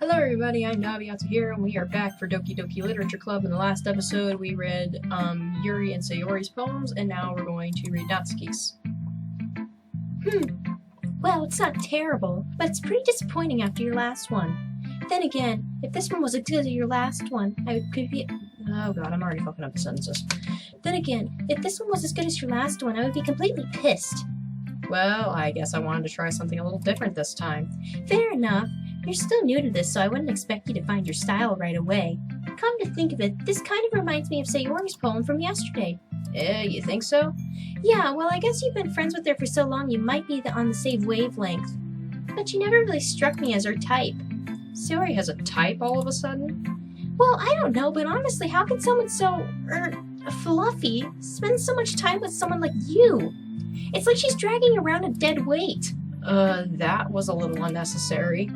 Hello everybody, I'm Naviata here, and we are back for Doki Doki Literature Club. In the last episode, we read Yuri and Sayori's poems, and now we're going to read Natsuki's. Well, it's not terrible, but it's pretty disappointing after your last one. Then again, if this one was as good as your last one, Oh god, I'm already fucking up the sentences. Then again, if this one was as good as your last one, I would be completely pissed. Well, I guess I wanted to try something a little different this time. Fair enough. You're still new to this, so I wouldn't expect you to find your style right away. Come to think of it, this kind of reminds me of Sayori's poem from yesterday. You think so? Yeah, well, I guess you've been friends with her for so long you might be on the same wavelength. But she never really struck me as her type. Sayori has a type all of a sudden? Well, I don't know, but honestly, how can someone so, fluffy spend so much time with someone like you? It's like she's dragging around a dead weight. That was a little unnecessary.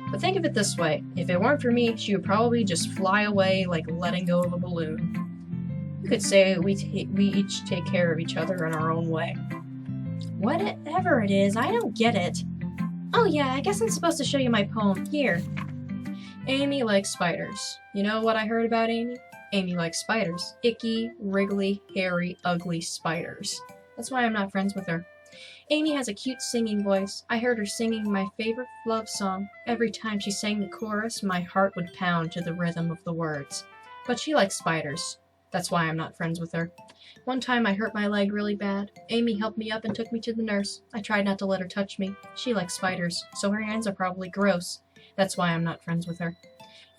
But think of it this way, if it weren't for me, she would probably just fly away like letting go of a balloon. You could say we each take care of each other in our own way. Whatever it is, I don't get it. Oh yeah, I guess I'm supposed to show you my poem. Here. Amy likes spiders. You know what I heard about Amy? Amy likes spiders. Icky, wriggly, hairy, ugly spiders. That's why I'm not friends with her. Amy has a cute singing voice. I heard her singing my favorite love song. Every time she sang the chorus, my heart would pound to the rhythm of the words. But she likes spiders. That's why I'm not friends with her. One time I hurt my leg really bad. Amy helped me up and took me to the nurse. I tried not to let her touch me. She likes spiders, so her hands are probably gross. That's why I'm not friends with her.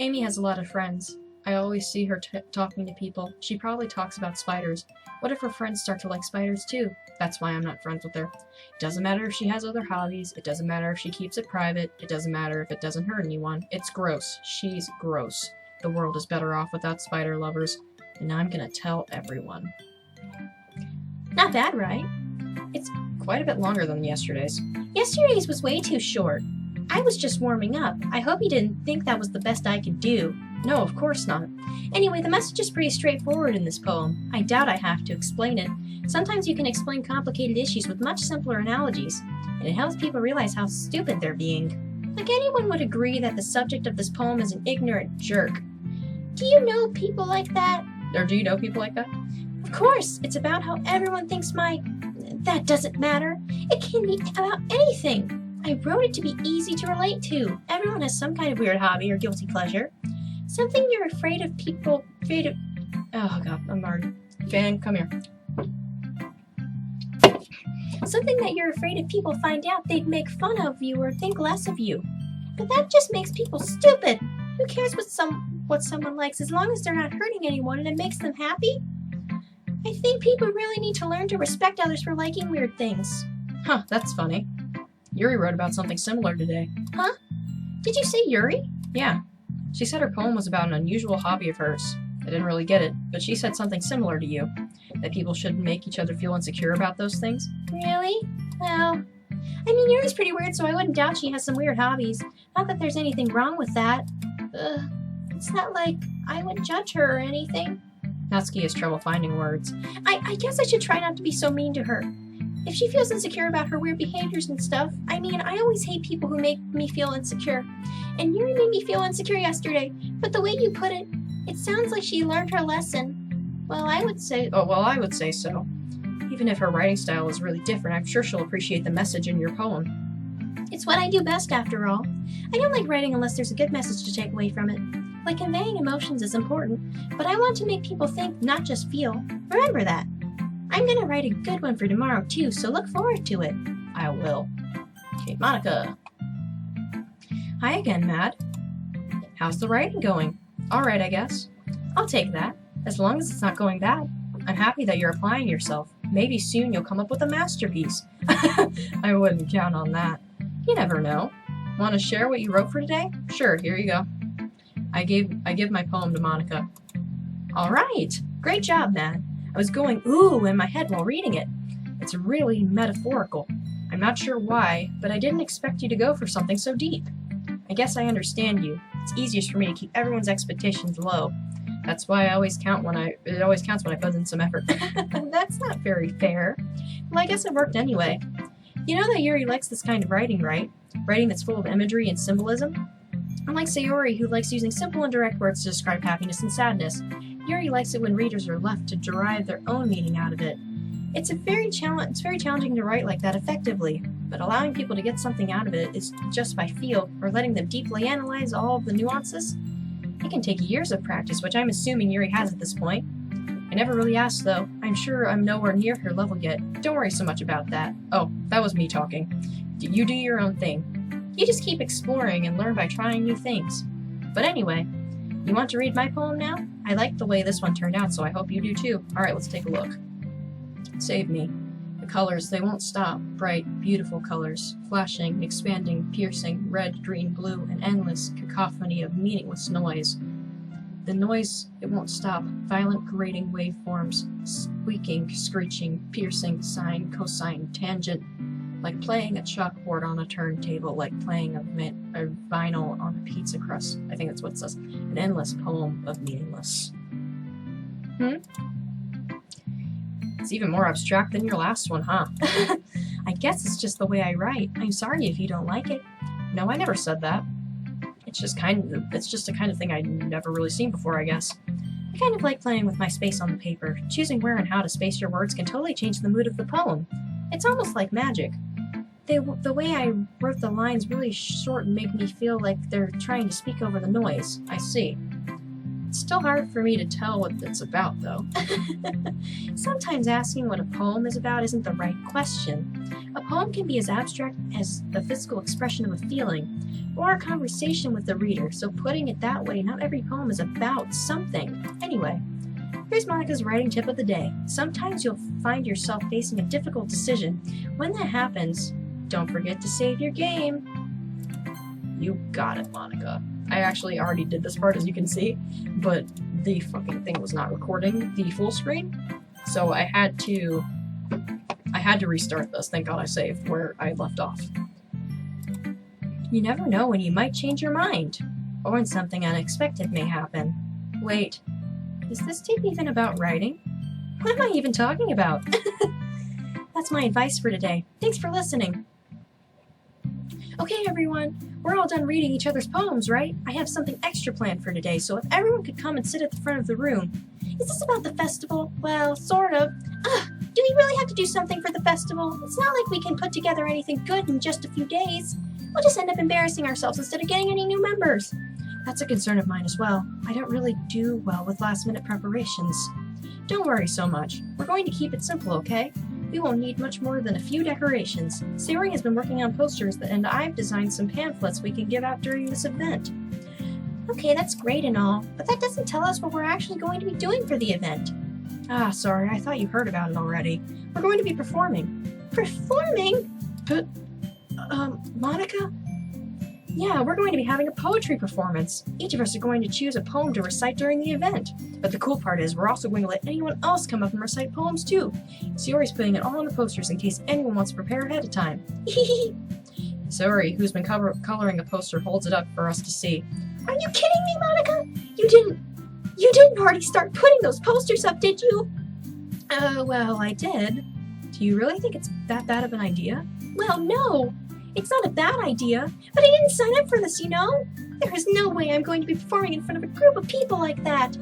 Amy has a lot of friends. I always see her talking to people. She probably talks about spiders. What if her friends start to like spiders too? That's why I'm not friends with her. It doesn't matter if she has other hobbies. It doesn't matter if she keeps it private. It doesn't matter if it doesn't hurt anyone. It's gross. She's gross. The world is better off without spider lovers. And I'm gonna tell everyone. Not bad, right? It's quite a bit longer than yesterday's. Yesterday's was way too short. I was just warming up. I hope you didn't think that was the best I could do. No, of course not. Anyway, the message is pretty straightforward in this poem. I doubt I have to explain it. Sometimes you can explain complicated issues with much simpler analogies, and it helps people realize how stupid they're being. Like anyone would agree that the subject of this poem is an ignorant jerk. Do you know people like that? Or do you know people like that? Of course, it's about how everyone thinks that doesn't matter. It can be about anything. I wrote it to be easy to relate to. Everyone has some kind of weird hobby or guilty pleasure. Something you're afraid of people... Oh god, I'm already... Fan, come here. Something that you're afraid if people find out they'd make fun of you or think less of you. But that just makes people stupid. Who cares what someone likes as long as they're not hurting anyone and it makes them happy? I think people really need to learn to respect others for liking weird things. Huh, that's funny. Yuri wrote about something similar today. Huh? Did you say Yuri? Yeah. She said her poem was about an unusual hobby of hers. I didn't really get it, but she said something similar to you. That people shouldn't make each other feel insecure about those things. Really? Well, I mean, Yuri's pretty weird, so I wouldn't doubt she has some weird hobbies. Not that there's anything wrong with that. It's not like I would judge her or anything. Natsuki has trouble finding words. I guess I should try not to be so mean to her. If she feels insecure about her weird behaviors and stuff, I mean, I always hate people who make me feel insecure. And Yuri made me feel insecure yesterday, but the way you put it, it sounds like she learned her lesson. Well, I would say... Oh, well, I would say so. Even if her writing style is really different, I'm sure she'll appreciate the message in your poem. It's what I do best, after all. I don't like writing unless there's a good message to take away from it. Like, conveying emotions is important, but I want to make people think, not just feel. Remember that. I'm gonna write a good one for tomorrow, too, so look forward to it. I will. Okay, Monica. Hi again, Mad. How's the writing going? Alright, I guess. I'll take that. As long as it's not going bad. I'm happy that you're applying yourself. Maybe soon you'll come up with a masterpiece. I wouldn't count on that. You never know. Want to share what you wrote for today? Sure, here you go. I give my poem to Monica. Alright! Great job, Mad. I was going ooh in my head while reading it. It's really metaphorical. I'm not sure why, but I didn't expect you to go for something so deep. I guess I understand you. It's easiest for me to keep everyone's expectations low. That's why it always counts when I put in some effort. That's not very fair. Well, I guess it worked anyway. You know that Yuri likes this kind of writing, right? Writing that's full of imagery and symbolism? Unlike Sayori, who likes using simple and direct words to describe happiness and sadness, Yuri likes it when readers are left to derive their own meaning out of it. It's very challenging to write like that effectively, but allowing people to get something out of it is just by feel, or letting them deeply analyze all of the nuances. It can take years of practice, which I'm assuming Yuri has at this point. I never really asked, though. I'm sure I'm nowhere near her level yet. Don't worry so much about that. Oh, that was me talking. You do your own thing. You just keep exploring and learn by trying new things. But anyway, you want to read my poem now? I like the way this one turned out, so I hope you do too. Alright, let's take a look. Save me. The colors, they won't stop. Bright, beautiful colors. Flashing, expanding, piercing, red, green, blue, an endless cacophony of meaningless noise. The noise, it won't stop. Violent, grating waveforms. Squeaking, screeching, piercing, sine, cosine, tangent. Like playing a chalkboard on a turntable, like playing a vinyl on a pizza crust. I think that's what it says. An endless poem of meaningless. It's even more abstract than your last one, huh? I guess it's just the way I write. I'm sorry if you don't like it. No, I never said that. It's just a kind of thing I'd never really seen before, I guess. I kind of like playing with my space on the paper. Choosing where and how to space your words can totally change the mood of the poem. It's almost like magic. The way I wrote the lines really short and make me feel like they're trying to speak over the noise. I see. It's still hard for me to tell what it's about, though. Sometimes asking what a poem is about isn't the right question. A poem can be as abstract as the physical expression of a feeling, or a conversation with the reader, so putting it that way, not every poem is about something. Anyway, here's Monika's writing tip of the day. Sometimes you'll find yourself facing a difficult decision. When that happens, don't forget to save your game. You got it, Monika. I actually already did this part, as you can see, but the fucking thing was not recording the full screen, so I had to restart this. Thank God I saved where I left off. You never know when you might change your mind, or when something unexpected may happen. Wait, is this tape even about writing? What am I even talking about? That's my advice for today. Thanks for listening. Okay, everyone, we're all done reading each other's poems, right? I have something extra planned for today, so if everyone could come and sit at the front of the room. Is this about the festival? Well, sort of. Do we really have to do something for the festival? It's not like we can put together anything good in just a few days. We'll just end up embarrassing ourselves instead of getting any new members. That's a concern of mine as well. I don't really do well with last-minute preparations. Don't worry so much. We're going to keep it simple, okay? We won't need much more than a few decorations. Sayori has been working on posters, and I've designed some pamphlets we can give out during this event. Okay, that's great and all, but that doesn't tell us what we're actually going to be doing for the event. Ah, sorry, I thought you heard about it already. We're going to be performing. Performing? But, Monika? Yeah, we're going to be having a poetry performance. Each of us are going to choose a poem to recite during the event. But the cool part is, we're also going to let anyone else come up and recite poems too. Sayori's putting it all on the posters in case anyone wants to prepare ahead of time. Sayori, who's been coloring a poster, holds it up for us to see. Are you kidding me, Monika? You didn't already start putting those posters up, did you? Well, I did. Do you really think it's that bad of an idea? Well, no. It's not a bad idea, but I didn't sign up for this, you know? There is no way I'm going to be performing in front of a group of people like that.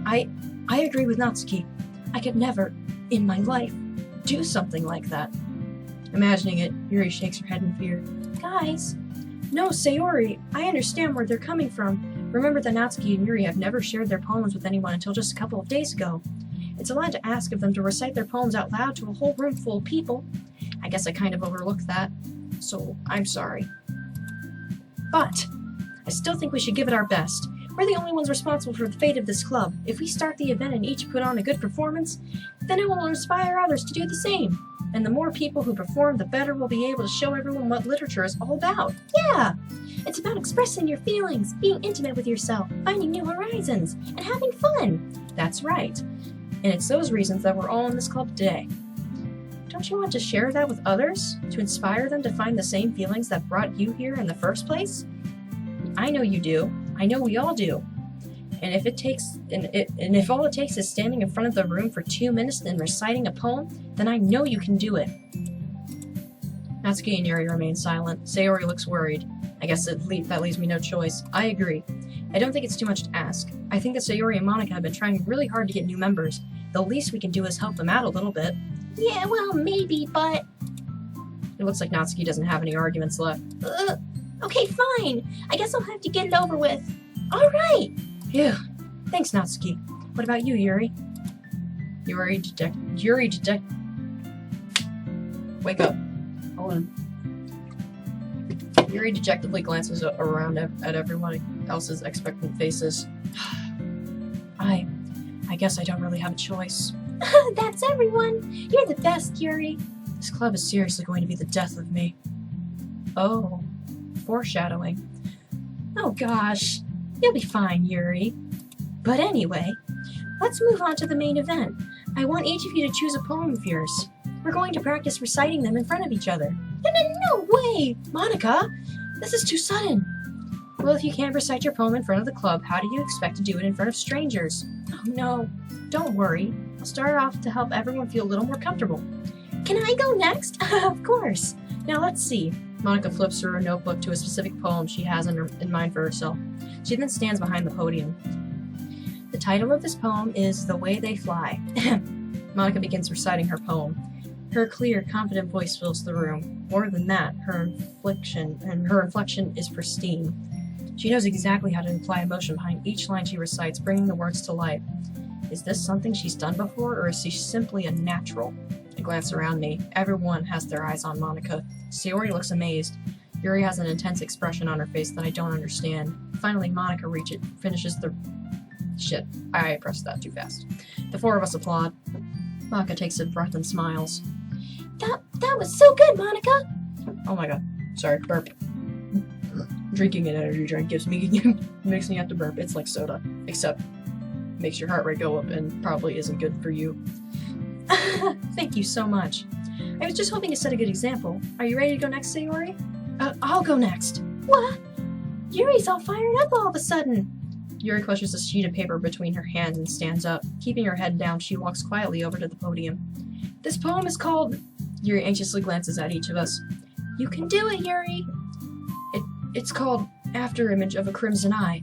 I agree with Natsuki. I could never, in my life, do something like that. Imagining it, Yuri shakes her head in fear. Guys. No, Sayori, I understand where they're coming from. Remember that Natsuki and Yuri have never shared their poems with anyone until just a couple of days ago. It's allowed to ask of them to recite their poems out loud to a whole room full of people. I guess I kind of overlooked that. So, I'm sorry. But, I still think we should give it our best. We're the only ones responsible for the fate of this club. If we start the event and each put on a good performance, then it will inspire others to do the same. And the more people who perform, the better we'll be able to show everyone what literature is all about. Yeah! It's about expressing your feelings, being intimate with yourself, finding new horizons, and having fun. That's right. And it's those reasons that we're all in this club today. Don't you want to share that with others? To inspire them to find the same feelings that brought you here in the first place? I know you do. I know we all do. And if all it takes is standing in front of the room for 2 minutes and reciting a poem, then I know you can do it. Natsuki and Yuri remain silent. Sayori looks worried. I guess that leaves me no choice. I agree. I don't think it's too much to ask. I think that Sayori and Monica have been trying really hard to get new members. The least we can do is help them out a little bit. Yeah, well, maybe, but... It looks like Natsuki doesn't have any arguments left. Okay, fine. I guess I'll have to get it over with. Alright! Phew. Thanks, Natsuki. What about you, Yuri? Yuri Wake up. Hold on. Yuri dejectedly glances around at everyone else's expectant faces. I guess I don't really have a choice. That's everyone. You're the best, Yuri. This club is seriously going to be the death of me. Oh, foreshadowing. Oh gosh, you'll be fine, Yuri. But anyway, let's move on to the main event. I want each of you to choose a poem of yours. We're going to practice reciting them in front of each other. No way! Monica, this is too sudden. Well, if you can't recite your poem in front of the club, how do you expect to do it in front of strangers? Oh no. Don't worry. I'll start off to help everyone feel a little more comfortable. Can I go next? Of course. Now let's see. Monica flips through her notebook to a specific poem she has in mind for herself. She then stands behind the podium. The title of this poem is The Way They Fly. Monica begins reciting her poem. Her clear, confident voice fills the room. More than that, her inflection is pristine. She knows exactly how to imply emotion behind each line she recites, bringing the words to life. Is this something she's done before, or is she simply a natural? I glance around me. Everyone has their eyes on Monica. Sayori looks amazed. Yuri has an intense expression on her face that I don't understand. Finally, Monica finishes the... Shit, I pressed that too fast. The four of us applaud. Monica takes a breath and smiles. That was so good, Monica! Oh my god. Sorry, burp. Drinking an energy drink makes me have to burp. It's like soda, except makes your heart rate go up and probably isn't good for you. Thank you so much. I was just hoping to set a good example. Are you ready to go next, Sayori? I'll go next. What? Yuri's all fired up all of a sudden. Yuri clutches a sheet of paper between her hands and stands up. Keeping her head down, she walks quietly over to the podium. This poem is called... Yuri anxiously glances at each of us. You can do it, Yuri. It's called Afterimage of a Crimson Eye.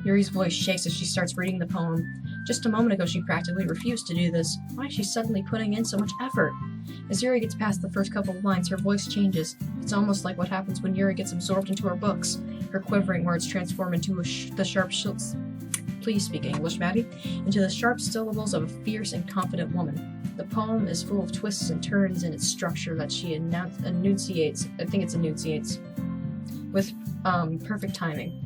Yuri's voice shakes as she starts reading the poem. Just a moment ago she practically refused to do this. Why is she suddenly putting in so much effort? As Yuri gets past the first couple of lines, her voice changes. It's almost like what happens when Yuri gets absorbed into her books. Her quivering words transform into the sharp please speak English, Maddie, into the sharp syllables of a fierce and confident woman. The poem is full of twists and turns in its structure that she enunciates, with perfect timing.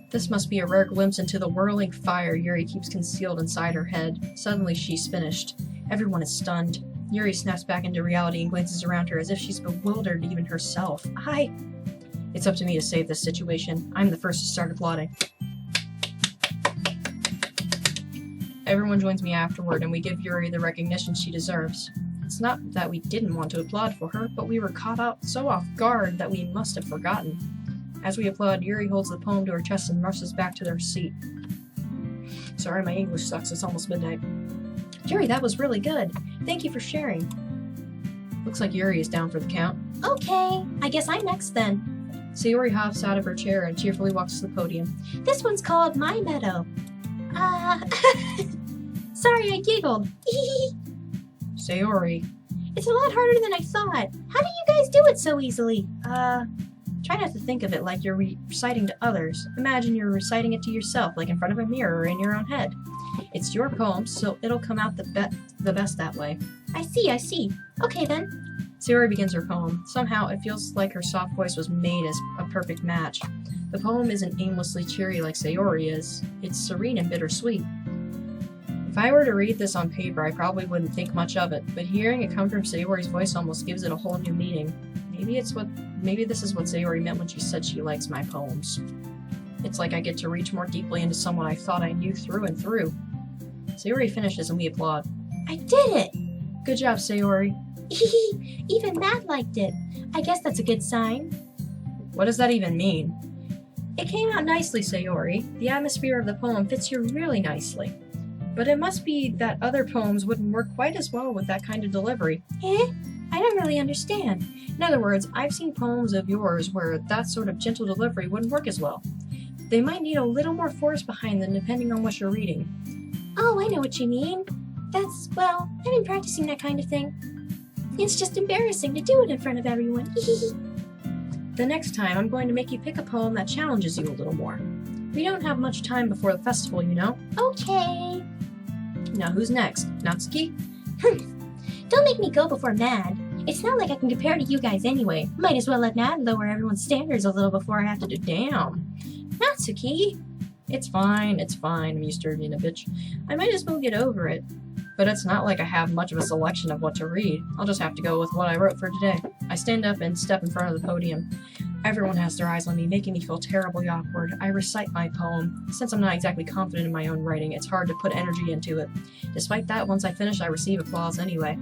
This must be a rare glimpse into the whirling fire Yuri keeps concealed inside her head. Suddenly she's finished. Everyone is stunned. Yuri snaps back into reality and glances around her as if she's bewildered even herself. It's up to me to save this situation. I'm the first to start applauding. Everyone joins me afterward, and we give Yuri the recognition she deserves. It's not that we didn't want to applaud for her, but we were caught up so off guard that we must have forgotten. As we applaud, Yuri holds the poem to her chest and rushes back to their seat. Sorry, my English sucks. It's almost midnight. Yuri, that was really good. Thank you for sharing. Looks like Yuri is down for the count. Okay, I guess I'm next then. Sayori hops out of her chair and cheerfully walks to the podium. This one's called My Meadow. Sorry, I giggled. Sayori. It's a lot harder than I thought. How do you guys do it so easily? Try not to think of it like you're reciting to others. Imagine you're reciting it to yourself, like in front of a mirror or in your own head. It's your poem, so it'll come out the best that way. I see. Okay then. Sayori begins her poem. Somehow, it feels like her soft voice was made as a perfect match. The poem isn't aimlessly cheery like Sayori is. It's serene and bittersweet. If I were to read this on paper, I probably wouldn't think much of it, but hearing it come from Sayori's voice almost gives it a whole new meaning. Maybe this is what Sayori meant when she said she likes my poems. It's like I get to reach more deeply into someone I thought I knew through and through. Sayori finishes and we applaud. I did it! Good job, Sayori. Even Matt liked it. I guess that's a good sign. What does that even mean? It came out nicely, Sayori. The atmosphere of the poem fits you really nicely. But it must be that other poems wouldn't work quite as well with that kind of delivery. I I don't really understand. In other words, I've seen poems of yours where that sort of gentle delivery wouldn't work as well. They might need a little more force behind them depending on what you're reading. Oh, I know what you mean. Well, I've been practicing that kind of thing. It's just embarrassing to do it in front of everyone. The next time, I'm going to make you pick a poem that challenges you a little more. We don't have much time before the festival, you know? Okay. Now who's next? Natsuki? Don't make me go before Mad. It's not like I can compare to you guys anyway. Might as well let Mad lower everyone's standards a little before I have to do. Damn. Natsuki. It's fine. I'm used to being a bitch. I might as well get over it. But it's not like I have much of a selection of what to read. I'll just have to go with what I wrote for today. I stand up and step in front of the podium. Everyone has their eyes on me, making me feel terribly awkward. I recite my poem. Since I'm not exactly confident in my own writing, it's hard to put energy into it. Despite that, once I finish, I receive applause anyway.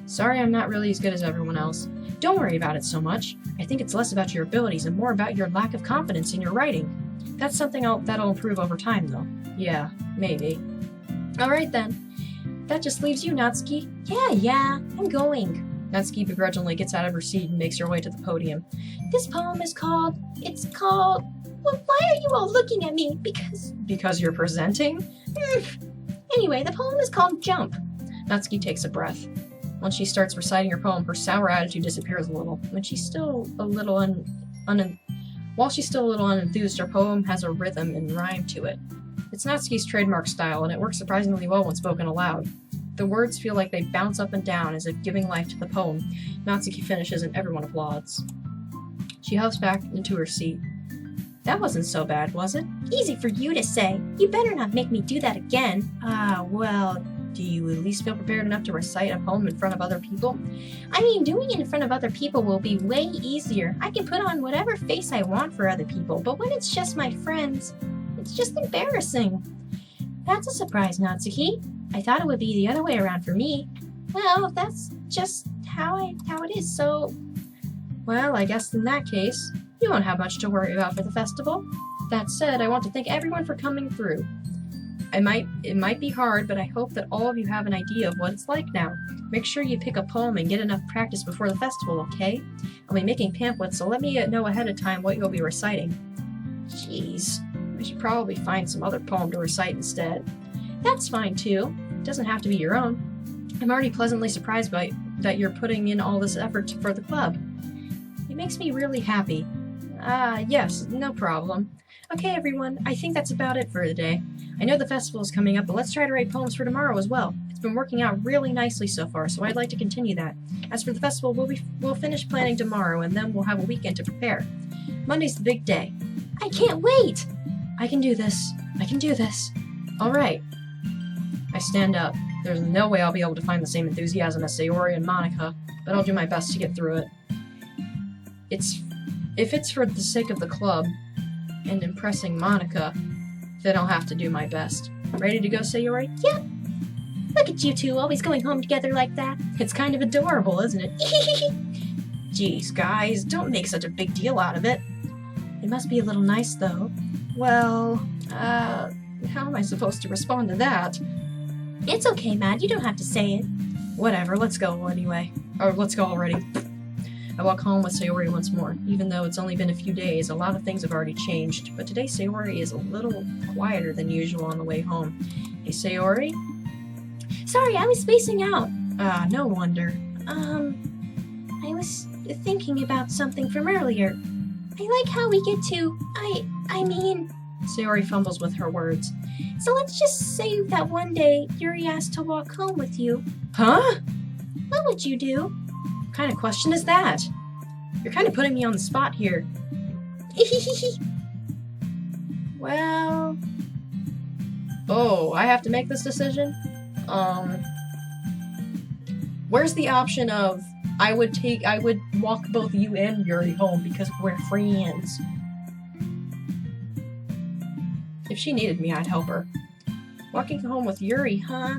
Sorry I'm not really as good as everyone else. Don't worry about it so much. I think it's less about your abilities and more about your lack of confidence in your writing. That's something that'll improve over time, though. Yeah, maybe. Alright then. That just leaves you, Natsuki. Yeah, I'm going. Natsuki begrudgingly gets out of her seat and makes her way to the podium. This poem is called... Well, why are you all looking at me? Because you're presenting? Anyway, the poem is called Jump. Natsuki takes a breath. Once she starts reciting her poem, her sour attitude disappears a little. While she's still a little unenthused, her poem has a rhythm and rhyme to it. It's Natsuki's trademark style, and it works surprisingly well when spoken aloud. The words feel like they bounce up and down as if giving life to the poem. Natsuki finishes and everyone applauds. She hops back into her seat. That wasn't so bad, was it? Easy for you to say. You better not make me do that again. Well, do you at least feel prepared enough to recite a poem in front of other people? I mean, doing it in front of other people will be way easier. I can put on whatever face I want for other people, but when it's just my friends, it's just embarrassing. That's a surprise, Natsuki. I thought it would be the other way around for me. Well, that's just how it is, so... Well, I guess in that case, you won't have much to worry about for the festival. That said, I want to thank everyone for coming through. It might be hard, but I hope that all of you have an idea of what it's like now. Make sure you pick a poem and get enough practice before the festival, okay? I'll be making pamphlets, so let me know ahead of time what you'll be reciting. Jeez, I should probably find some other poem to recite instead. That's fine too. It doesn't have to be your own. I'm already pleasantly surprised by that you're putting in all this effort for the club. It makes me really happy. Yes, no problem. Okay, everyone, I think that's about it for today. I know the festival is coming up, but let's try to write poems for tomorrow as well. It's been working out really nicely so far, so I'd like to continue that. As for the festival, we'll finish planning tomorrow, and then we'll have a weekend to prepare. Monday's the big day. I can't wait! I can do this. All right. I stand up. There's no way I'll be able to find the same enthusiasm as Sayori and Monica, but I'll do my best to get through it. If it's for the sake of the club and impressing Monica, then I'll have to do my best. Ready to go, Sayori? Yep. Look at you two, always going home together like that. It's kind of adorable, isn't it? Jeez, guys, don't make such a big deal out of it. It must be a little nice, though. Well, how am I supposed to respond to that? It's okay, Matt, you don't have to say it. Whatever, let's go anyway. Or let's go already. I walk home with Sayori once more. Even though it's only been a few days, a lot of things have already changed, but today Sayori is a little quieter than usual on the way home. Hey, Sayori? Sorry, I was spacing out. No wonder. I was thinking about something from earlier. I like how we get to... I mean... Sayori fumbles with her words. So let's just say that one day Yuri asked to walk home with you. Huh? What would you do? What kind of question is that? You're kind of putting me on the spot here. Well... Oh, I have to make this decision? Where's the option of I would walk both you and Yuri home because we're friends? If she needed me, I'd help her. Walking home with Yuri, huh?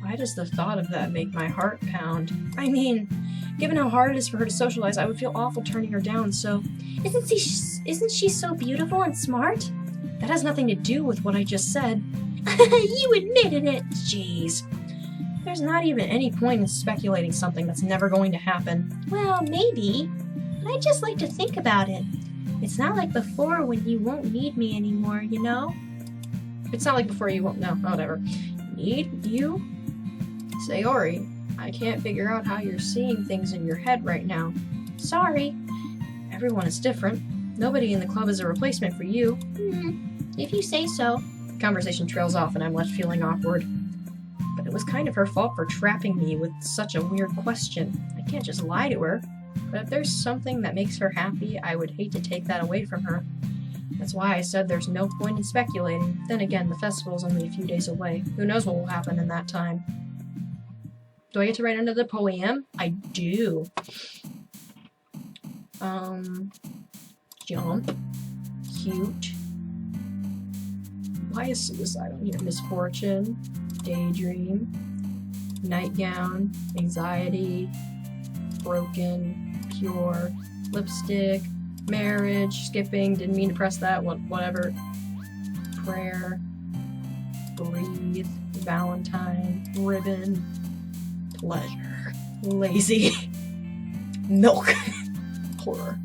Why does the thought of that make my heart pound? I mean, given how hard it is for her to socialize, I would feel awful turning her down, so... Isn't she so beautiful and smart? That has nothing to do with what I just said. You admitted it! Jeez. There's not even any point in speculating something that's never going to happen. Well, maybe. But I just like to think about it. It's not like before when you won't need me anymore, you know? It's not like before you won't know. Whatever. Need you? Sayori, I can't figure out how you're seeing things in your head right now. Sorry. Everyone is different. Nobody in the club is a replacement for you. If you say so. The conversation trails off and I'm left feeling awkward. But it was kind of her fault for trapping me with such a weird question. I can't just lie to her. But if there's something that makes her happy, I would hate to take that away from her. That's why I said there's no point in speculating. Then again, the festival's only a few days away. Who knows what will happen in that time? Do I get to write another poem? I do. Jump. Cute. Why is suicide on here? Misfortune. Daydream. Nightgown. Anxiety. Broken. Pure. Lipstick. Marriage. Skipping. Didn't mean to press that. Whatever. Prayer. Breathe. Valentine. Ribbon. Pleasure. Lazy. Milk. Horror.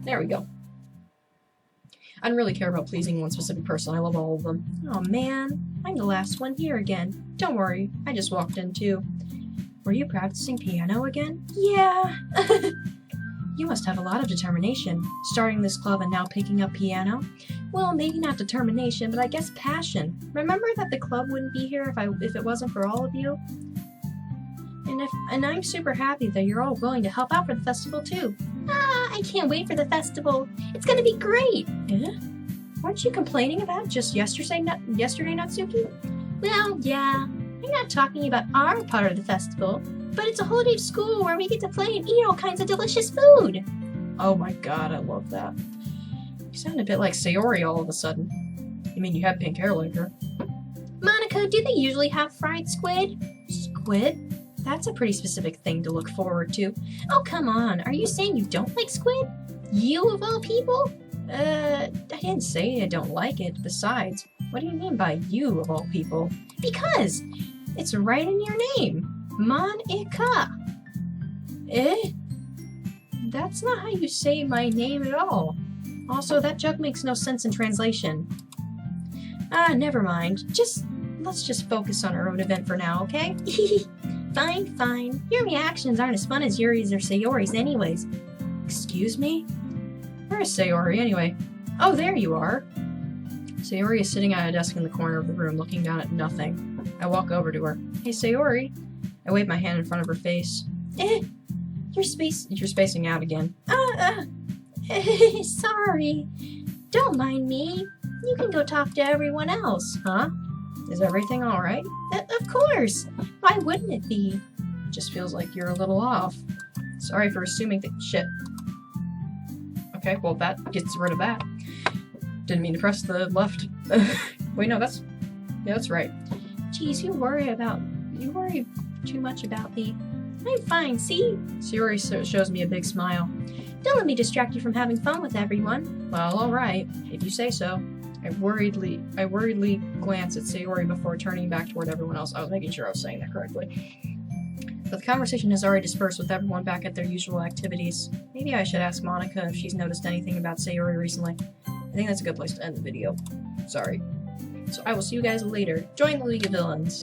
There we go. I don't really care about pleasing one specific person. I love all of them. Oh man, I'm the last one here again. Don't worry, I just walked in too. Were you practicing piano again? Yeah. You must have a lot of determination, starting this club and now picking up piano. Well, maybe not determination, but I guess passion. Remember that the club wouldn't be here if it wasn't for all of you? And I'm super happy that you're all willing to help out for the festival too. I can't wait for the festival. It's gonna be great. Eh? Weren't you complaining about it just yesterday, Natsuki? Well, yeah. I'm not talking about our part of the festival, but it's a whole day of school where we get to play and eat all kinds of delicious food. Oh my god, I love that. You sound a bit like Sayori all of a sudden. You mean you have pink hair like her? Monica, do they usually have fried squid? Squid? That's a pretty specific thing to look forward to. Oh, come on. Are you saying you don't like squid? You of all people? I didn't say I don't like it. Besides, what do you mean by you of all people? Because it's right in your name. Monica. Eh? That's not how you say my name at all. Also, that joke makes no sense in translation. Never mind. Let's just focus on our own event for now, okay? Fine, fine. Your reactions aren't as fun as Yuri's or Sayori's anyways. Excuse me? Where is Sayori anyway? Oh, there you are! Sayori is sitting at a desk in the corner of the room looking down at nothing. I walk over to her. Hey, Sayori! I wave my hand in front of her face. You're spacing out again. Sorry. Don't mind me. You can go talk to everyone else. Huh? Is everything alright? Of course. Why wouldn't it be? It just feels like you're a little off. Sorry for assuming that shit. Okay, well that gets rid of that. Didn't mean to press the left. Wait, no, that's right. Geez, you worry too much about me. I'm fine, see? Sayori shows me a big smile. Don't let me distract you from having fun with everyone. Well, alright, if you say so. I worriedly glance at Sayori before turning back toward everyone else. I was making sure I was saying that correctly. But the conversation has already dispersed with everyone back at their usual activities. Maybe I should ask Monica if she's noticed anything about Sayori recently. I think that's a good place to end the video. Sorry. So I will see you guys later. Join the League of Villains.